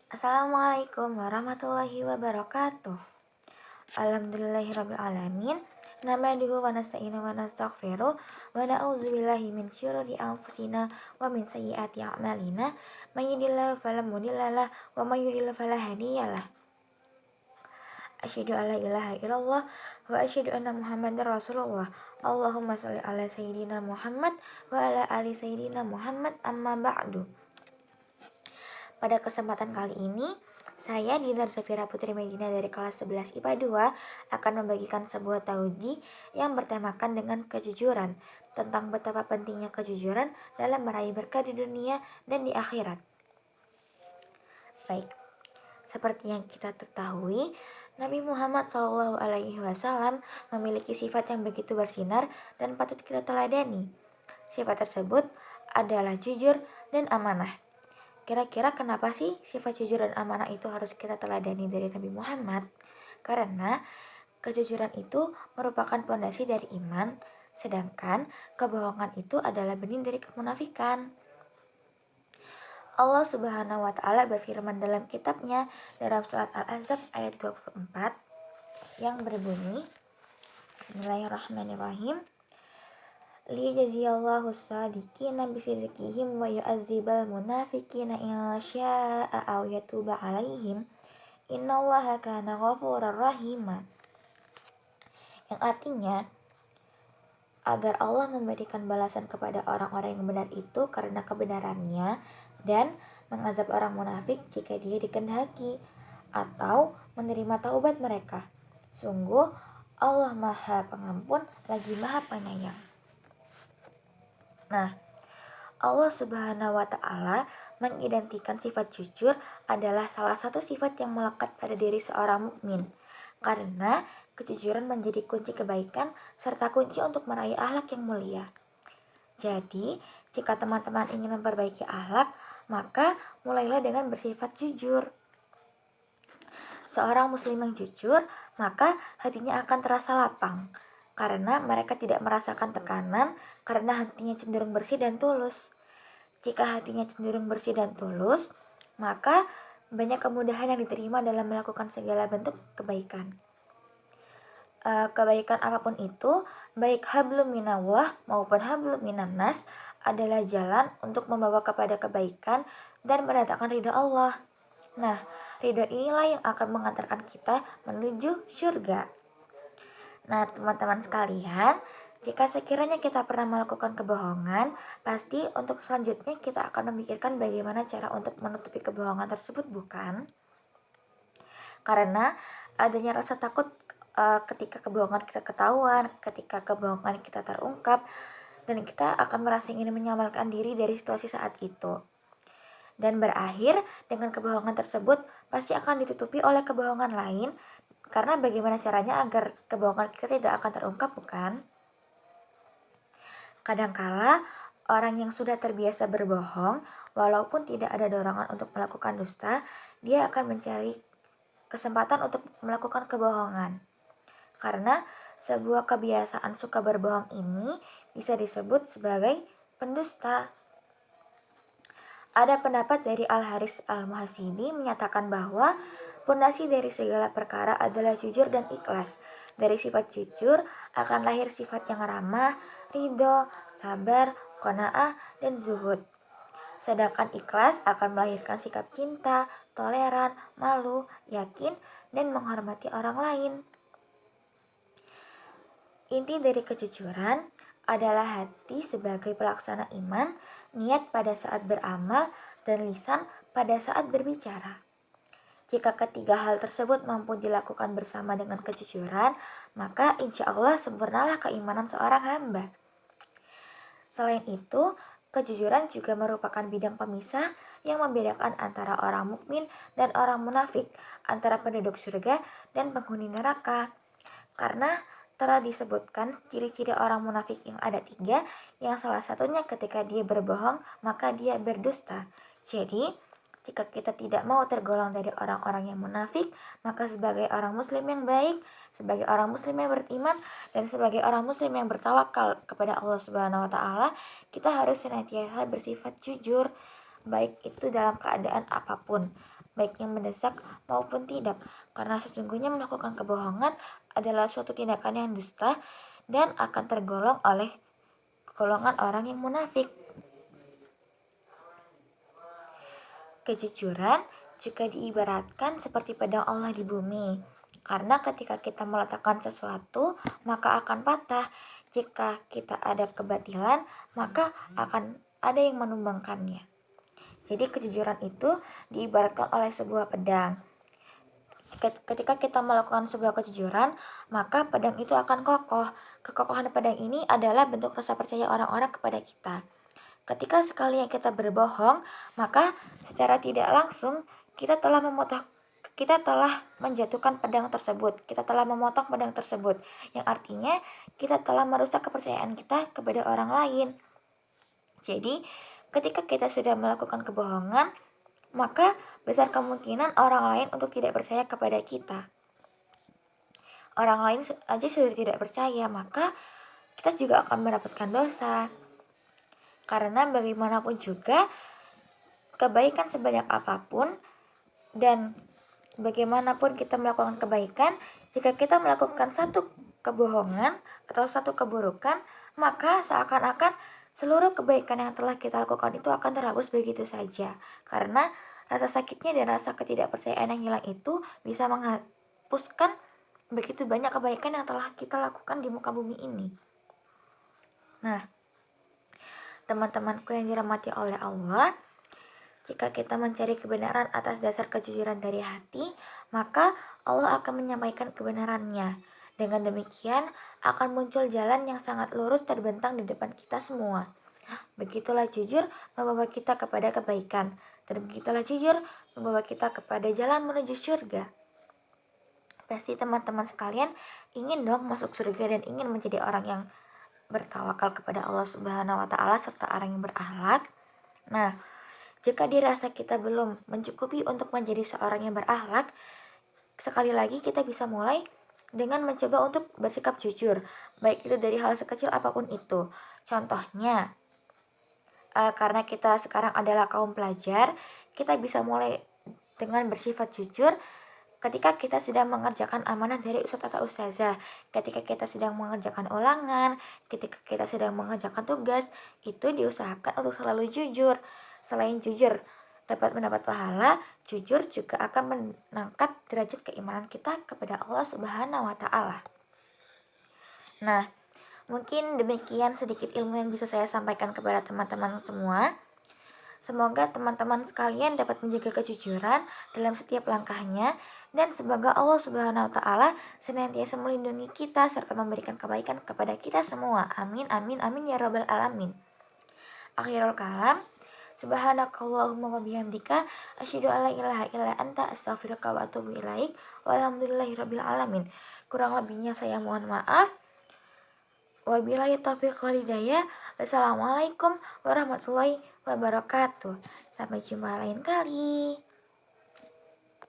Assalamualaikum warahmatullahi wabarakatuh. Alhamdulillahirrabbilalamin. Namaduhu wa nasta'inu wa nastaghfiruh wa na'udzubillahi min syururi anfusina wa min sayyiati a'malina. May yahdihillahu fala mudhillalah wa may yudhlil fala hadiyalah. Asyhadu an la ilaha illallah wa asyhadu anna Muhammadar Rasulullah. Allahumma shalli ala sayyidina Muhammad wa ala ali sayyidina Muhammad, amma ba'du. Pada kesempatan kali ini, saya Dinar Safira Putri Medina dari kelas 11 IPA 2 akan membagikan sebuah tauji yang bertemakan dengan kejujuran, tentang betapa pentingnya kejujuran dalam meraih berkah di dunia dan di akhirat. Baik, seperti yang kita ketahui, Nabi Muhammad SAW memiliki sifat yang begitu bersinar dan patut kita teladani. Sifat tersebut adalah jujur dan amanah. Kira-kira kenapa sih sifat jujur dan amanah itu harus kita teladani dari Nabi Muhammad? Karena kejujuran itu merupakan pondasi dari iman, sedangkan kebohongan itu adalah benih dari kemunafikan. Allah Subhanahu wa Ta'ala berfirman dalam kitabnya dalam surat Al-Ahzab ayat 24 yang berbunyi, Bismillahirrahmanirrahim. Liyajziyallahu as-sadiqina bisidqihim wa yu'adzibal munafiqina in syaa'a aw yatuba 'alaihim innallaha kana ghafurar rahima. Yang artinya agar Allah memberikan balasan kepada orang-orang yang benar itu karena kebenarannya dan mengazab orang munafik jika dia dikehendaki atau menerima taubat mereka. Sungguh Allah Maha Pengampun lagi Maha Penyayang. Nah, Allah Subhanahu wa Ta'ala mengidentikan sifat jujur adalah salah satu sifat yang melekat pada diri seorang mukmin, karena kejujuran menjadi kunci kebaikan serta kunci untuk meraih akhlak yang mulia. Jadi, jika teman-teman ingin memperbaiki akhlak, maka mulailah dengan bersifat jujur. Seorang muslim yang jujur, maka hatinya akan terasa lapang, karena mereka tidak merasakan tekanan, karena hatinya cenderung bersih dan tulus. Jika hatinya cenderung bersih dan tulus, maka banyak kemudahan yang diterima dalam melakukan segala bentuk kebaikan. Kebaikan apapun itu, baik hablum minallah maupun hablum minannas, adalah jalan untuk membawa kepada kebaikan dan mendatangkan ridha Allah. Nah, ridha inilah yang akan mengantarkan kita menuju surga. Nah, teman-teman sekalian, jika sekiranya kita pernah melakukan kebohongan, pasti untuk selanjutnya kita akan memikirkan bagaimana cara untuk menutupi kebohongan tersebut, bukan? Karena adanya rasa takut ketika kebohongan kita ketahuan, ketika kebohongan kita terungkap, dan kita akan merasa ingin menyelamatkan diri dari situasi saat itu. Dan berakhir dengan kebohongan tersebut pasti akan ditutupi oleh kebohongan lain. Karena bagaimana caranya agar kebohongan kita tidak akan terungkap, bukan? Kadangkala orang yang sudah terbiasa berbohong, walaupun tidak ada dorongan untuk melakukan dusta, dia akan mencari kesempatan untuk melakukan kebohongan. Karena sebuah kebiasaan suka berbohong ini bisa disebut sebagai pendusta. Ada pendapat dari Al-Haris Al-Muhasibi menyatakan bahwa pondasi dari segala perkara adalah jujur dan ikhlas. Dari sifat jujur akan lahir sifat yang ramah, ridho, sabar, qanaah, dan zuhud. Sedangkan ikhlas akan melahirkan sikap cinta, toleran, malu, yakin, dan menghormati orang lain. Inti dari kejujuran adalah hati sebagai pelaksana iman, niat pada saat beramal, dan lisan pada saat berbicara. Jika ketiga hal tersebut mampu dilakukan bersama dengan kejujuran, maka insya Allah sempurnalah keimanan seorang hamba. Selain itu, kejujuran juga merupakan bidang pemisah yang membedakan antara orang mukmin dan orang munafik, antara penduduk surga dan penghuni neraka. Karena telah disebutkan ciri-ciri orang munafik yang ada 3, yang salah satunya ketika dia berbohong, maka dia berdusta. Jadi, jika kita tidak mau tergolong dari orang-orang yang munafik, maka sebagai orang muslim yang baik, sebagai orang muslim yang beriman, dan sebagai orang muslim yang bertawakal kepada Allah Subhanahu wa Ta'ala, kita harus senantiasa bersifat jujur, baik itu dalam keadaan apapun, baik yang mendesak maupun tidak, karena sesungguhnya melakukan kebohongan adalah suatu tindakan yang dusta dan akan tergolong oleh golongan orang yang munafik. Kejujuran juga diibaratkan seperti pedang Allah di bumi, karena ketika kita meletakkan sesuatu, maka akan patah. Jika kita ada kebatilan, maka akan ada yang menumbangkannya. Jadi kejujuran itu diibaratkan oleh sebuah pedang. Ketika kita melakukan sebuah kejujuran, maka pedang itu akan kokoh. Kekokohan pedang ini adalah bentuk rasa percaya orang-orang kepada kita. Ketika sekalinya kita berbohong, maka secara tidak langsung kita telah menjatuhkan pedang tersebut. Kita telah memotong pedang tersebut, yang artinya kita telah merusak kepercayaan kita kepada orang lain. Jadi, ketika kita sudah melakukan kebohongan, maka besar kemungkinan orang lain untuk tidak percaya kepada kita. Orang lain aja sudah tidak percaya, maka kita juga akan mendapatkan dosa. Karena bagaimanapun juga, kebaikan sebanyak apapun dan bagaimanapun kita melakukan kebaikan, jika kita melakukan satu kebohongan atau satu keburukan, maka seakan-akan seluruh kebaikan yang telah kita lakukan itu akan terhapus begitu saja. Karena rasa sakitnya dan rasa ketidakpercayaan yang hilang itu bisa menghapuskan begitu banyak kebaikan yang telah kita lakukan di muka bumi ini. Nah, teman-temanku yang dirahmati oleh Allah, jika kita mencari kebenaran atas dasar kejujuran dari hati, maka Allah akan menyampaikan kebenarannya. Dengan demikian, akan muncul jalan yang sangat lurus terbentang di depan kita semua. Begitulah jujur membawa kita kepada kebaikan, dan begitulah jujur membawa kita kepada jalan menuju surga. Pasti teman-teman sekalian ingin dong masuk surga dan ingin menjadi orang yang bertawakal kepada Allah Subhanahu wa taala serta orang yang berakhlak. Nah, jika dirasa kita belum mencukupi untuk menjadi seorang yang berakhlak, sekali lagi kita bisa mulai dengan mencoba untuk bersikap jujur, baik itu dari hal sekecil apapun itu. Contohnya, karena kita sekarang adalah kaum pelajar, kita bisa mulai dengan bersifat jujur ketika kita sedang mengerjakan amanah dari ustadz atau ustazah, ketika kita sedang mengerjakan ulangan, ketika kita sedang mengerjakan tugas, itu diusahakan untuk selalu jujur. Selain jujur dapat mendapat pahala, jujur juga akan mengangkat derajat keimanan kita kepada Allah Subhanahu wa taala. Nah, mungkin demikian sedikit ilmu yang bisa saya sampaikan kepada teman-teman semua. Semoga teman-teman sekalian dapat menjaga kejujuran dalam setiap langkahnya, dan semoga Allah Subhanahu wa taala senantiasa melindungi kita serta memberikan kebaikan kepada kita semua. Amin amin amin ya rabbal alamin. Akhirul kalam, subhanakallahumma wa bihamdika asyhadu an la ilaha illa anta astaghfiruka wa atubu ilaik. Walhamdulillahirabbil alamin. Kurang lebihnya saya mohon maaf. Wabillahi taufiq wal hidayah. Wassalamualaikum warahmatullahi wabarakatuh. Sampai jumpa lain kali.